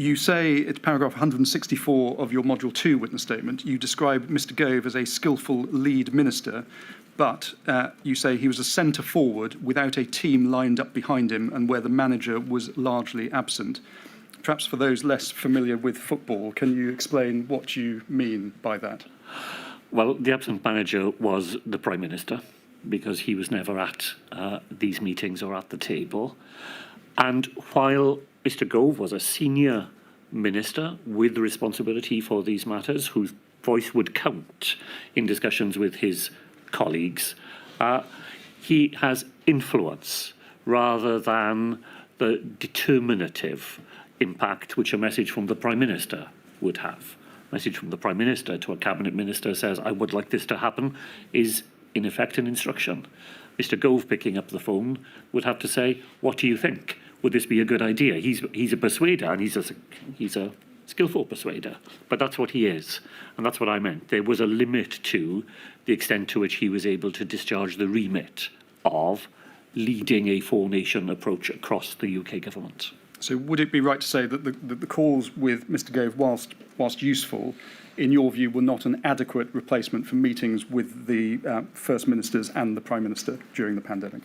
You say, it's paragraph 164 of your Module 2 witness statement, you describe Mr Gove as a skillful lead minister, but you say he was a centre forward without a team lined up behind him and where the manager was largely absent. Perhaps for those less familiar with football, can you explain what you mean by that? Well, the absent manager was the Prime Minister, because he was never at these meetings or at the table. And while Mr Gove was a senior minister with responsibility for these matters, whose voice would count in discussions with his colleagues, he has influence rather than the determinative impact which a message from the Prime Minister would have. A message from the Prime Minister to a cabinet minister says, I would like this to happen, is in effect an instruction. Mr Gove picking up the phone would have to say, what do you think? Would this be a good idea? He's a persuader, and he's a skillful persuader, but that's what he is, and that's what I meant. There was a limit to the extent to which he was able to discharge the remit of leading a four-nation approach across the UK government. So would it be right to say that the calls with Mr Gove, whilst useful, in your view, were not an adequate replacement for meetings with the First Ministers and the Prime Minister during the pandemic?